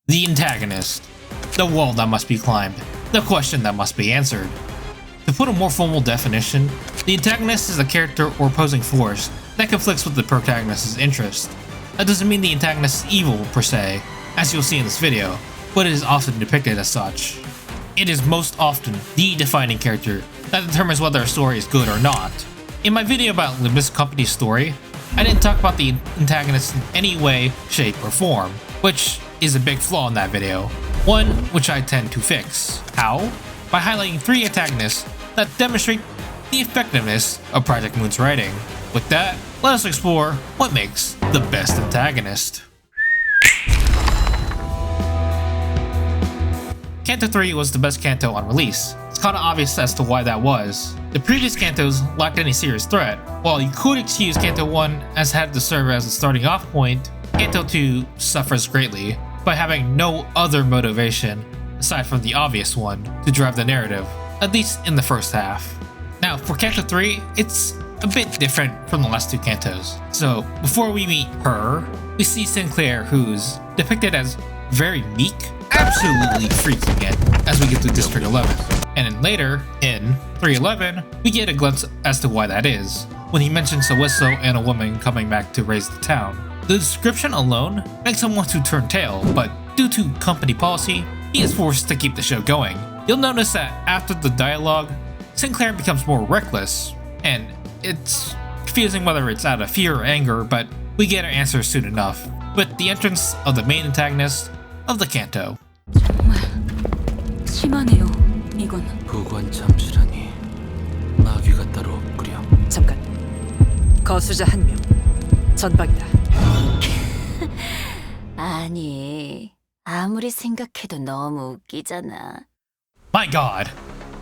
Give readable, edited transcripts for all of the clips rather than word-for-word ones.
The antagonist. The wall that must be climbed. The question that must be answered. To put a more formal definition, the antagonist is a character or opposing force that conflicts with the protagonist's interest. That doesn't mean the antagonist is evil per se, as you'll see in this video, but it is often depicted as such. It is most often the defining character that determines whether a story is good or not. In my video about Limbus Company's story, I didn't talk about the antagonist in any way, shape, or form, which is a big flaw in that video, one which I tend to fix. How? By highlighting 3 antagonists that demonstrate the effectiveness of Project Moon's writing. With that, let us explore what makes the best antagonist. Canto 3 was the best Canto on release. It's kinda obvious as to why that was. The previous Cantos lacked any serious threat. While you could excuse Canto 1 as had to serve as a starting off point, Canto 2 suffers greatly by having no other motivation, aside from the obvious one, to drive the narrative, at least in the first half. Now, for Canto 3, it's a bit different from the last 2 Cantos. So, before we meet her, we see Sinclair, who's depicted as very meek, absolutely freaking it as we get to District 11. And then later, in 311, we get a glimpse as to why that is, when he mentions a whistle and a woman coming back to raise the town. The description alone makes him want to turn tail, but due to company policy, he is forced to keep the show going. You'll notice that after the dialogue, Sinclair becomes more reckless, and it's confusing whether it's out of fear or anger, but we get our answer soon enough, with the entrance of the main antagonist of the Canto. 정말 심하네요. 이건 부관 잠수라니 마귀가 따로 없구려. 잠깐. 거수자 1명. 전방이다. 아니, 아무리 생각해도 너무 웃기잖아. My god.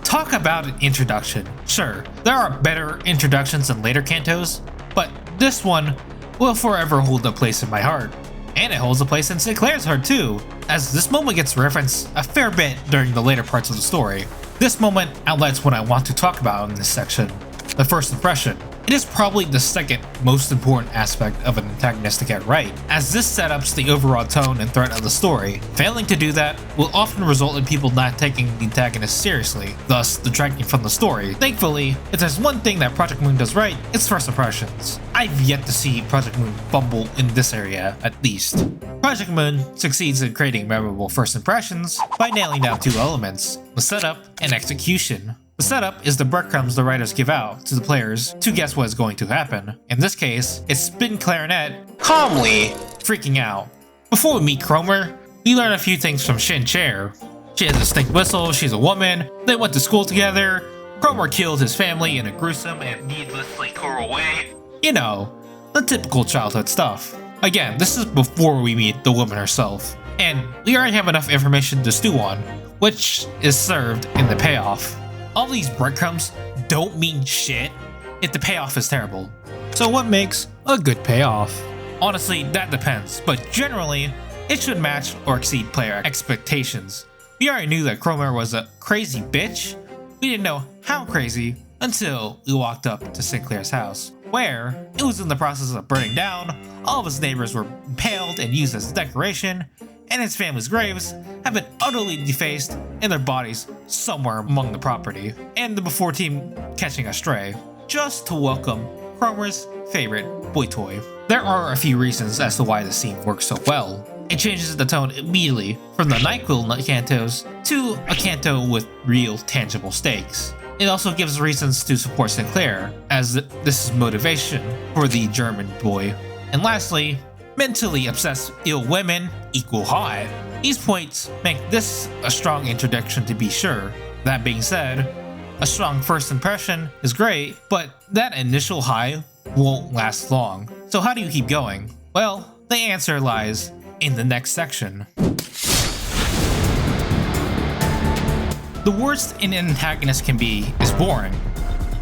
Talk about an introduction. Sure, there are better introductions in later Cantos, but this one will forever hold a place in my heart. And it holds a place in Sinclair's heart too, as this moment gets referenced a fair bit during the later parts of the story. This moment outlines what I want to talk about in this section, the first impression. It is probably the second most important aspect of an antagonist to get right, as this setups the overall tone and threat of the story. Failing to do that will often result in people not taking the antagonist seriously, thus detracting from the story. Thankfully, if there's one thing that Project Moon does right, it's first impressions. I've yet to see Project Moon fumble in this area, at least. Project Moon succeeds in creating memorable first impressions by nailing down 2 elements, the setup and execution. The setup is the breadcrumbs the writers give out to the players to guess what is going to happen. In this case, it's Spin Clarinet calmly freaking out. Before we meet Cromer, we learn a few things from Shin Chair. She has a stink whistle, she's a woman, they went to school together, Cromer killed his family in a gruesome and needlessly cruel way. You know, the typical childhood stuff. Again, this is before we meet the woman herself, and we already have enough information to stew on, which is served in the payoff. All these breadcrumbs don't mean shit if the payoff is terrible. So what makes a good payoff? Honestly, that depends, but generally, it should match or exceed player expectations. We already knew that Cromer was a crazy bitch. We didn't know how crazy until we walked up to Sinclair's house, where it was in the process of burning down, all of his neighbors were impaled and used as decoration, and his family's graves have been utterly defaced and their bodies somewhere among the property, and the before team catching a stray, just to welcome Cromer's favorite boy toy. There are a few reasons as to why the scene works so well. It changes the tone immediately from the NyQuil cantos to a canto with real tangible stakes. It also gives reasons to support Sinclair, as this is motivation for the German boy. And lastly, mentally obsessed ill women equal hot. These points make this a strong introduction to be sure. That being said, a strong first impression is great, but that initial high won't last long. So how do you keep going? Well, the answer lies in the next section. The worst an antagonist can be is boring.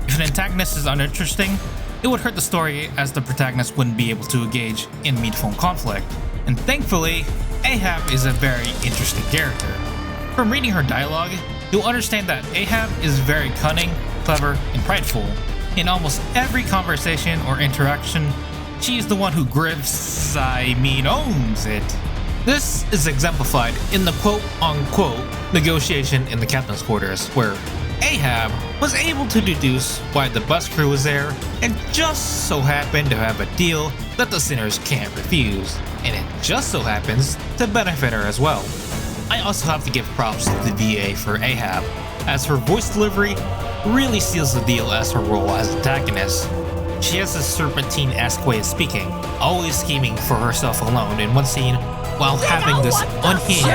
If an antagonist is uninteresting, it would hurt the story as the protagonist wouldn't be able to engage in meaningful conflict. And thankfully, Ahab is a very interesting character. From reading her dialogue, you'll understand that Ahab is very cunning, clever, and prideful. In almost every conversation or interaction, she is the one who owns it. This is exemplified in the quote-unquote negotiation in the captain's quarters, where Ahab was able to deduce why the bus crew was there and just so happened to have a deal that the sinners can't refuse, and it just so happens to benefit her as well. I also have to give props to the VA for Ahab, as her voice delivery really seals the deal as her role as antagonist. She has a serpentine-esque way of speaking, always scheming for herself alone in one scene while having this unhinged,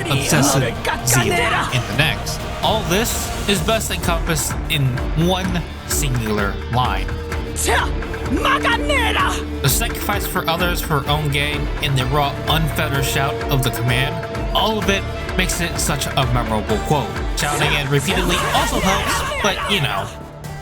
obsessive zeal in the next. All this is best encompassed in one singular line. The sacrifice for others for her own gain and the raw, unfettered shout of the command, all of it makes it such a memorable quote. Shouting it repeatedly also helps, but you know.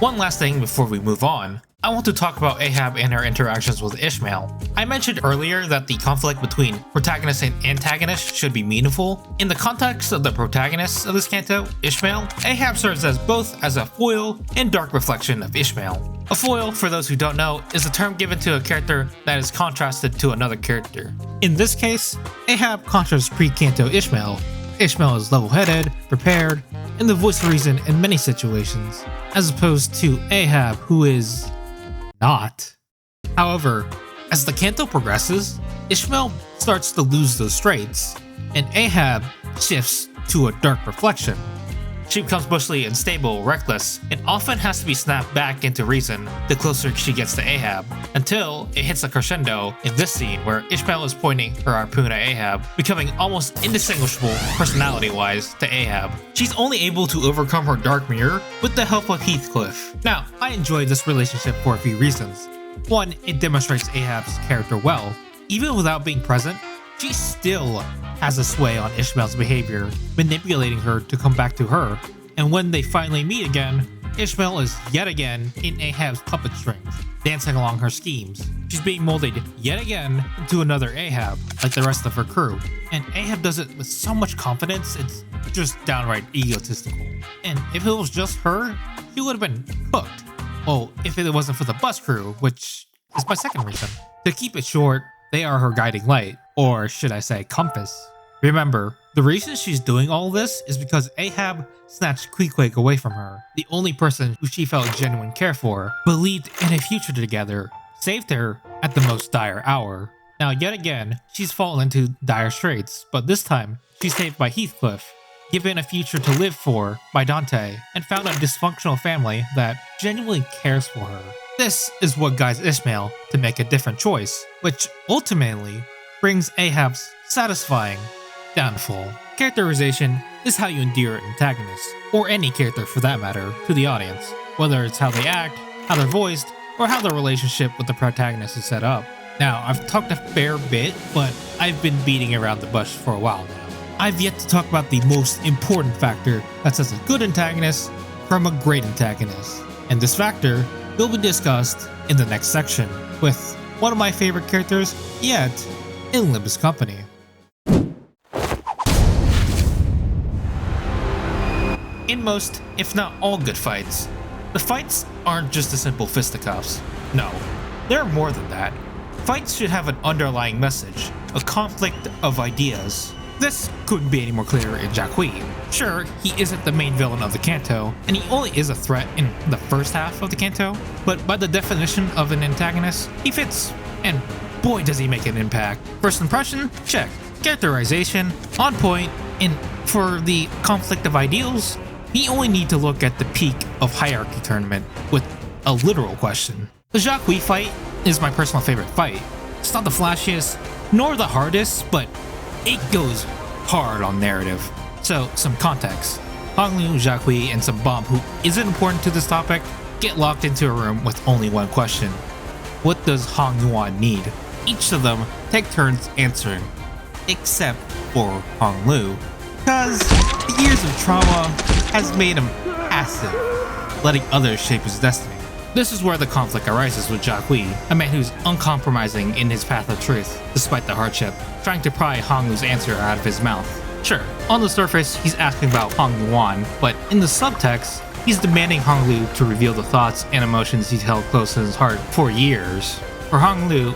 One last thing before we move on. I want to talk about Ahab and her interactions with Ishmael. I mentioned earlier that the conflict between protagonist and antagonist should be meaningful. In the context of the protagonist of this canto, Ishmael, Ahab serves as both as a foil and dark reflection of Ishmael. A foil, for those who don't know, is a term given to a character that is contrasted to another character. In this case, Ahab contrasts pre-canto Ishmael. Ishmael is level-headed, prepared, and the voice of reason in many situations, as opposed to Ahab, who is not. However, as the canto progresses, Ishmael starts to lose those traits, and Ahab shifts to a dark reflection. She becomes mostly unstable, reckless, and often has to be snapped back into reason the closer she gets to Ahab, until it hits a crescendo in this scene where Ishmael is pointing her harpoon at Ahab, becoming almost indistinguishable personality-wise to Ahab. She's only able to overcome her dark mirror with the help of Heathcliff. Now, I enjoyed this relationship for a few reasons. One, it demonstrates Ahab's character well. Even without being present, she still has a sway on Ishmael's behavior, manipulating her to come back to her, and when they finally meet again, Ishmael is yet again in Ahab's puppet strings, dancing along her schemes. She's being molded yet again into another Ahab, like the rest of her crew, and Ahab does it with so much confidence, it's just downright egotistical. And if it was just her, she would have been cooked. Well, if it wasn't for the bus crew, which is my second reason. To keep it short, they are her guiding light, or should I say compass. Remember, the reason she's doing all this is because Ahab snatched Queequeg away from her, the only person who she felt genuine care for, believed in a future together, saved her at the most dire hour. Now yet again, she's fallen into dire straits, but this time, she's saved by Heathcliff, given a future to live for by Dante, and found a dysfunctional family that genuinely cares for her. This is what guides Ishmael to make a different choice, which ultimately brings Ahab's satisfying downfall. Characterization is how you endear an antagonist, or any character for that matter, to the audience, whether it's how they act, how they're voiced, or how the relationship with the protagonist is set up. Now, I've talked a fair bit, but I've been beating around the bush for a while now. I've yet to talk about the most important factor that sets a good antagonist from a great antagonist, and this factor will be discussed in the next section, with one of my favorite characters yet in Limbus company. In most, if not all good fights, the fights aren't just a simple fisticuffs. No, there are more than that. Fights should have an underlying message, a conflict of ideas. This couldn't be any more clear in Jacques. Sure, he isn't the main villain of the canto, and he only is a threat in the first half of the canto, but by the definition of an antagonist, he fits, and boy does he make an impact. First impression? Check. Characterization? On point, and for the conflict of ideals, we only need to look at the peak of Hierarchy Tournament with a literal question. The Jacques fight is my personal favorite fight. It's not the flashiest, nor the hardest, but it goes hard on narrative. So, some context. Honglu, Jacques, and some bomb who isn't important to this topic get locked into a room with only one question. What does Hong Yuan need? Each of them take turns answering, except for Hong Lu, because the years of trauma has made him passive, letting others shape his destiny. This is where the conflict arises with Jacques, a man who's uncompromising in his path of truth, despite the hardship, trying to pry Hong Lu's answer out of his mouth. Sure, on the surface, he's asking about Hong Yuan, but in the subtext, he's demanding Hong Lu to reveal the thoughts and emotions he's held close to his heart for years. For Hong Lu,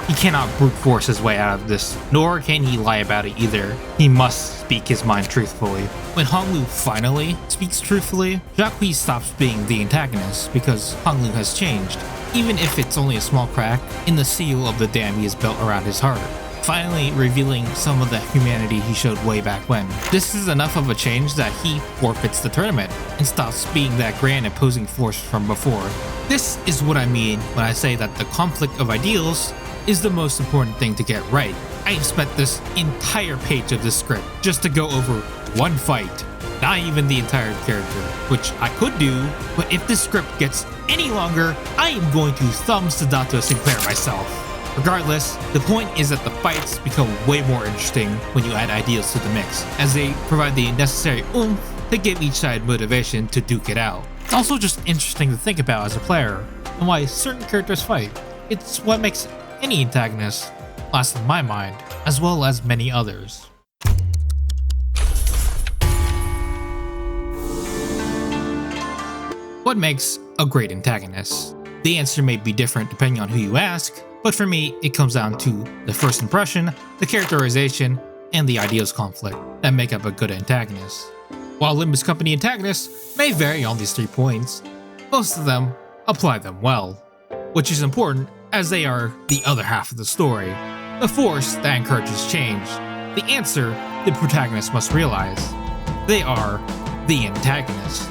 He cannot brute force his way out of this, nor can he lie about it either. He must speak his mind truthfully. When Honglu finally speaks truthfully, Jacques stops being the antagonist because Honglu has changed, even if it's only a small crack in the seal of the dam he has built around his heart, finally revealing some of the humanity he showed way back when. This is enough of a change that he forfeits the tournament and stops being that grand imposing force from before. This is what I mean when I say that the conflict of ideals is the most important thing to get right. I have spent this entire page of this script just to go over one fight, not even the entire character, which I could do, but if this script gets any longer, I am going to thumb Sadato Sinclair myself. Regardless, the point is that the fights become way more interesting when you add ideals to the mix, as they provide the necessary oomph to give each side motivation to duke it out. It's also just interesting to think about as a player, and why certain characters fight. It's what makes any antagonist last in my mind, as well as many others. What makes a great antagonist? The answer may be different depending on who you ask, but for me, it comes down to the first impression, the characterization, and the ideals conflict that make up a good antagonist. While Limbus Company antagonists may vary on these 3 points, most of them apply them well, which is important as they are the other half of the story, the force that encourages change, the answer the protagonist must realize. They are the antagonist.